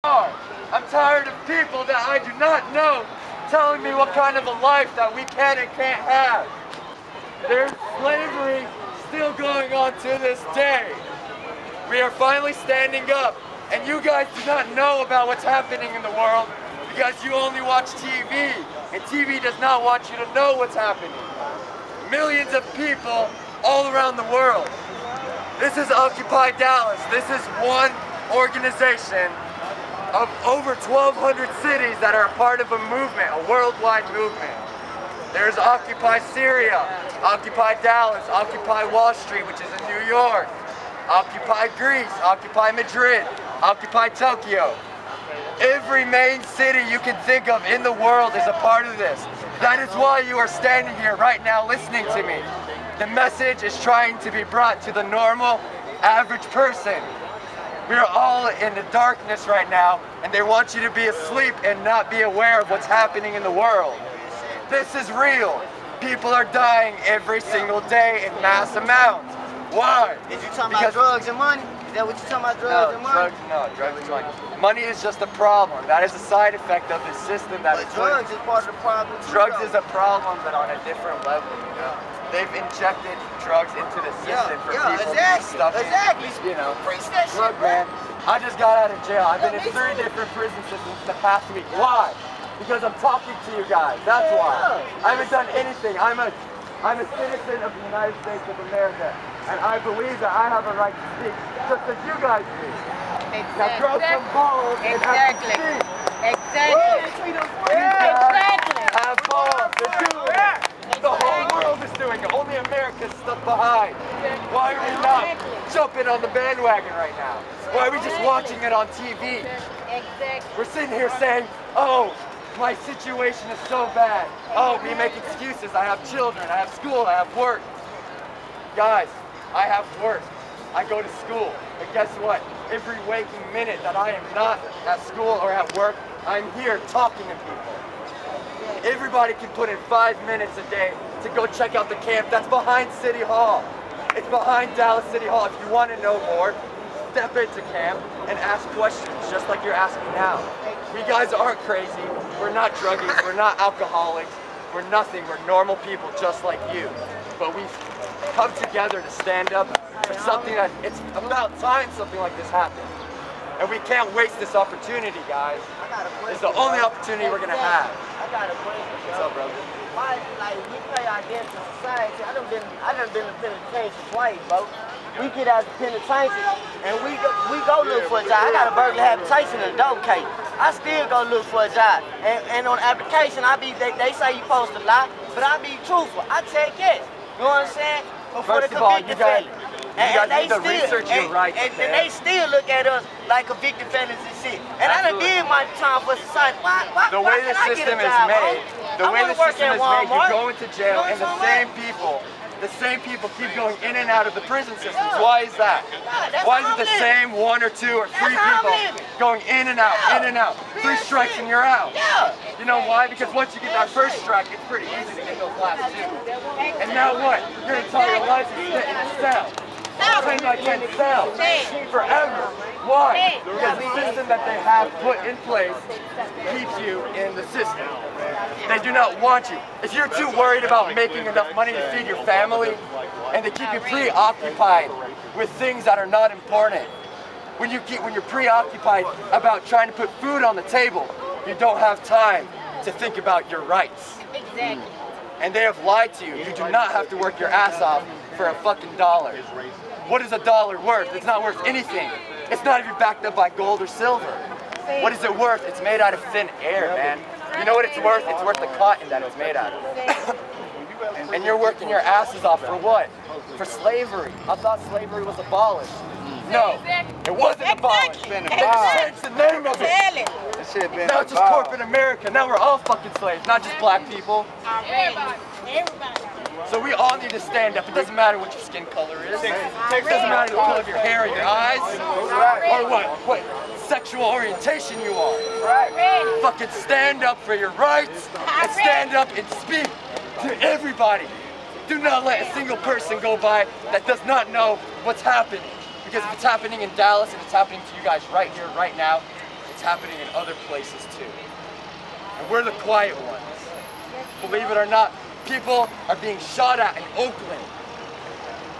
I'm tired of people that I do not know telling me what kind of a life that we can and can't have. There's slavery still going on to this day. We are finally standing up, and you guys do not know about what's happening in the world because you only watch TV, and TV does not want you to know what's happening. Millions of people all around the world. This is Occupy Dallas. This is one organization of over 1,200 cities that are a part of a movement, a worldwide movement. There's Occupy Syria, Occupy Dallas, Occupy Wall Street, which is in New York, Occupy Greece, Occupy Madrid, Occupy Tokyo. Every main city you can think of in the world is a part of this. That is why you are standing here right now listening to me. The message is trying to be brought to the normal, average person. We are all in the darkness right now, and they want you to be asleep and not be aware of what's happening in the world. This is real. People are dying every single day in mass amounts. Why? Is you talking about drugs and money? Is that what you're talking about, drugs and money? Drugs and money. Money is just a problem. That is a side effect of the system that is drugs is part of the problem too. Drugs is a problem, but on a different level. They've injected drugs into the system for people to be stuck in. You know, look, man, I just got out of jail. I've been in 3 different prison systems the past week. Why? Because I'm talking to you guys. That's why. I haven't done anything. I'm a citizen of the United States of America, and I believe that I have a right to speak, just as you guys do. Exactly. Now grow some balls and have to speak. Exactly. Exactly. Have balls. They're doing it. The whole world is doing it. Only America's stuck behind. Why are we not jumping on the bandwagon right now? Why are we just watching it on TV? We're sitting here saying, oh, my situation is so bad. Oh, we make excuses. I have children, I have school, I have work. Guys, I have work. I go to school. But guess what? Every waking minute that I am not at school or at work, I'm here talking to people. Everybody can put in 5 minutes a day to go check out the camp that's behind City Hall. It's behind Dallas City Hall. If you want to know more, step into camp and ask questions just like you're asking now. We guys aren't crazy. We're not druggies. We're not alcoholics. We're nothing. We're normal people just like you. But we've come together to stand up for something that it's about time something like this happened. And we can't waste this opportunity, guys. It's the only opportunity we're going to have. I got a question, bro. What's up, bro? Why, like, we pay our debt to society. I done been to penitentiary twice, bro. We get out of penitentiary and we go look for a job. I got a burglary habitation and a dope case. I still go look for a job. And on the application, they say you supposed to lie, but I be truthful. I take yes. You know what I'm saying? Before First of all, you guys need to research your rights. And they still look at us like convicted felons and shit. And I done did my time for society. The way the system is made, you go into jail and the same people keep going in and out of the prison systems. Why is that? Why is it the same 1 or 2 or 3 people going in and out, in and out? 3 strikes and you're out. You know why? Because once you get that first strike, it's pretty easy to get those last 2. And now what? Your entire life is spent in a cell. 10 by 10 cell. Forever. Why? Because the system that they have put in place keeps you in the system. They do not want you. If you're too worried about making enough money to feed your family, and they keep you preoccupied with things that are not important, when you're preoccupied about trying to put food on the table, you don't have time to think about your rights. Exactly. And they have lied to you. You do not have to work your ass off for a fucking dollar. What is a dollar worth? It's not worth anything. It's not even backed up by gold or silver. What is it worth? It's made out of thin air, man. You know what it's worth? It's worth the cotton that it's made out of. And you're working your asses off for what? For slavery. I thought slavery was abolished. No, it wasn't abolished. They changed the name of it. Now it's just corporate America. Now we're all fucking slaves, not just black people. Everybody. So we all need to stand up. It doesn't matter what your skin color is. It doesn't matter the color of your hair or your eyes. Or what sexual orientation you are. Fucking stand up for your rights and stand up and speak to everybody. Do not let a single person go by that does not know what's happening. Because if it's happening in Dallas and it's happening to you guys right here, right now, it's happening in other places too. And we're the quiet ones. Believe it or not, people are being shot at in Oakland.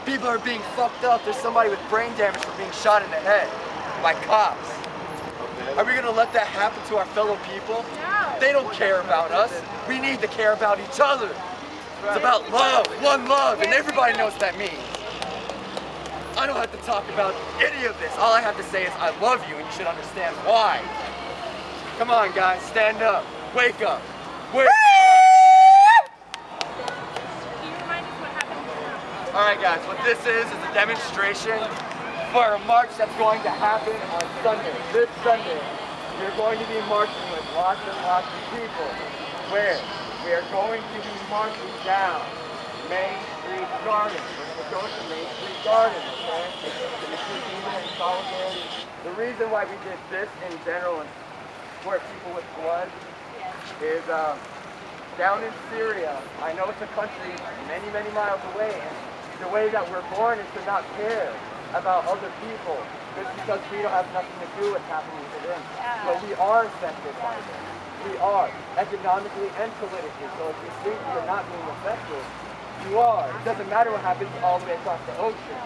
People are being fucked up. There's somebody with brain damage from being shot in the head by cops. Are we gonna let that happen to our fellow people? They don't care about us. We need to care about each other. It's about love, one love, and everybody knows what that means. I don't have to talk about any of this. All I have to say is I love you and you should understand why. Come on guys, stand up, wake up, wake up. Alright guys, what this is a demonstration for a march that's going to happen on Sunday. This Sunday, we're going to be marching with lots and lots of people. Where? We are going to be marching down Main Street Garden. We're going to go to Main Street Garden, okay? In solidarity. The reason why we did this in general and for people with blood is down in Syria, I know it's a country many, many miles away, and the way that we're born is to not care about other people just because we don't have nothing to do with what's happening to them. But we are affected by this. We are, economically and politically. So if you think you're not being affected, you are. It doesn't matter what happens all the way across the ocean.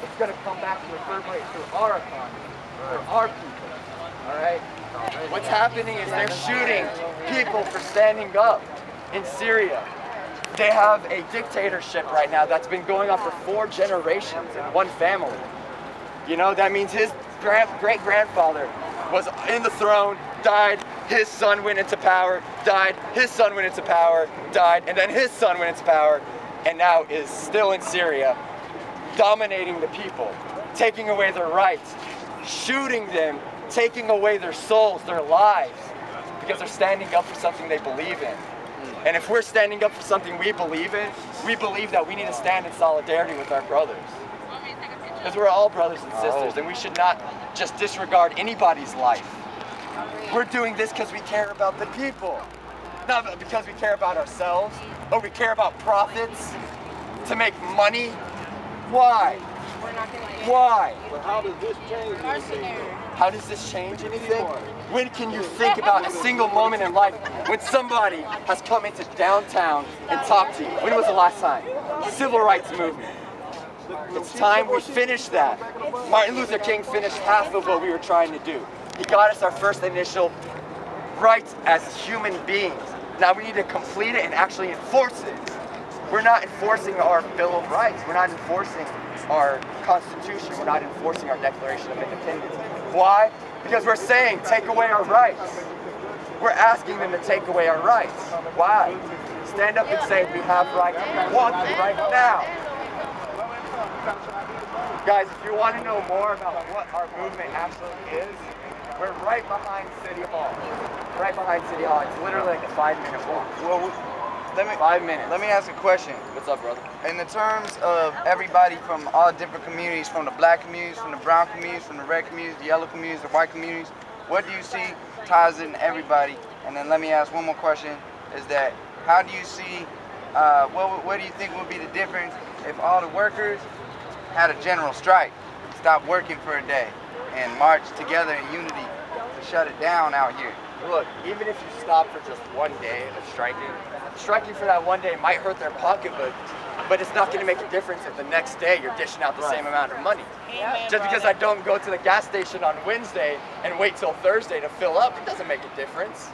It's going to come back to reverberate through our economy, for our people. All right? What's happening is they're shooting people for standing up in Syria. They have a dictatorship right now that's been going on for 4 generations in one family. You know, that means his great-grandfather was in the throne, died, his son went into power, died, his son went into power, died, and then his son went into power, and now is still in Syria, dominating the people, taking away their rights, shooting them, taking away their souls, their lives, because they're standing up for something they believe in. And if we're standing up for something we believe in, we believe that we need to stand in solidarity with our brothers. Because we're all brothers and sisters, and we should not just disregard anybody's life. We're doing this because we care about the people, not because we care about ourselves, or we care about profits to make money. Why? Why? But how does this change anything? How does this change anything? When can you think about a single moment in life when somebody has come into downtown and talked to you? When was the last time? Civil rights movement. It's time we finish that. Martin Luther King finished half of what we were trying to do. He got us our first initial rights as human beings. Now we need to complete it and actually enforce it. We're not enforcing our Bill of Rights. We're not enforcing our Constitution. We're not enforcing our Declaration of Independence. Why? Because we're saying, take away our rights. We're asking them to take away our rights. Why? Stand up and say, we have rights. We want them right now. Guys, if you want to know more about what our movement actually is, we're right behind City Hall. Right behind City Hall. It's literally like a 5-minute walk. Well, 5 minutes. let me ask a question. What's up, brother? In the terms of everybody from all different communities, from the black communities, from the brown communities, from the red communities, the yellow communities, the white communities, what do you see ties in everybody? And then let me ask one more question, is that how do you see, what do you think would be the difference if all the workers had a general strike, stopped working for a day, and marched together in unity to shut it down out here? Look, even if you stop for just one day of striking for that one day might hurt their pocketbook, but it's not going to make a difference if the next day you're dishing out the same amount of money. Just because I don't go to the gas station on Wednesday and wait till Thursday to fill up, it doesn't make a difference.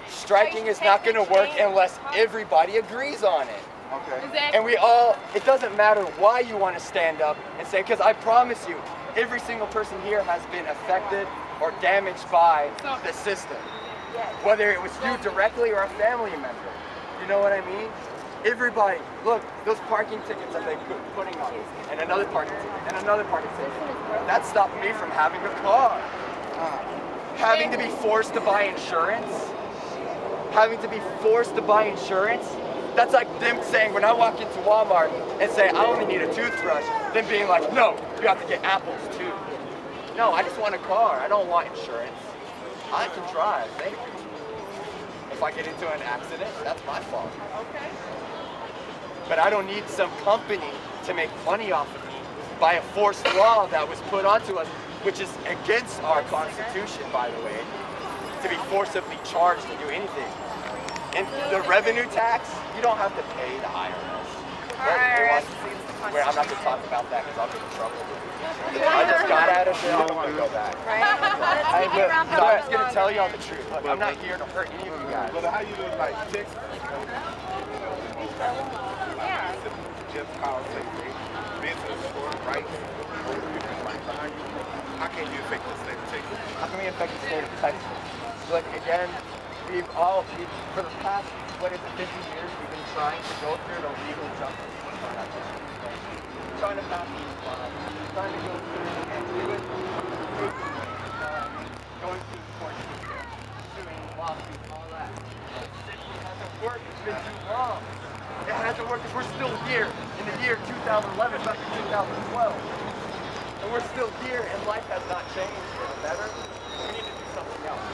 Striking is not going to work unless everybody agrees on it. Okay. And we all, it doesn't matter why you want to stand up and say, because I promise you, every single person here has been affected or damaged by the system. Whether it was you directly or a family member. You know what I mean? Everybody, look, those parking tickets that they putting on, and another parking ticket, and another parking ticket. That stopped me from having a car. Having to be forced to buy insurance. Having to be forced to buy insurance. That's like them saying, when I walk into Walmart and say, I only need a toothbrush, them being like, no, you have to get apples too. No, I just want a car. I don't want insurance. I can drive, thank you. If I get into an accident, that's my fault. Okay. But I don't need some company to make money off of me by a forced law that was put onto us which is against our Constitution, by the way, to be forcibly charged to do anything. And the revenue tax, you don't have to pay the IRS. Where I'm not going to talk about that because I'll get in trouble. I just got out of it. I don't want to go back. So I'm just going to tell y'all the truth. Look, I'm not here to hurt any of you guys. But how you doing, like, Texas? Just cause they business or rights, how can you affect the state of Texas? How can we affect the state of Texas? Look, again, for the past, 50 years, we've been trying to go through the legal justice system. Trying to pass these laws, trying to go through and do it, going through the court system, suing, lawsuits, all that. It simply hasn't worked. It's been too long. It hasn't worked because we're still here in the year 2011, back in 2012. And we're still here and life has not changed for the better. We need to do something else.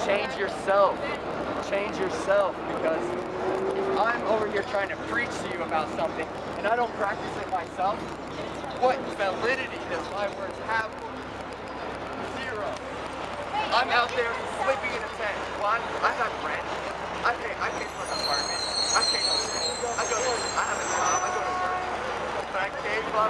Change yourself. Change yourself, because if I'm over here trying to preach to you about something and I don't practice it myself, what validity does my words have? Zero. I'm out there sleeping in a tent. Well, I got rent. I pay for an apartment. I pay for school. I have a job. I go to work. But I gave up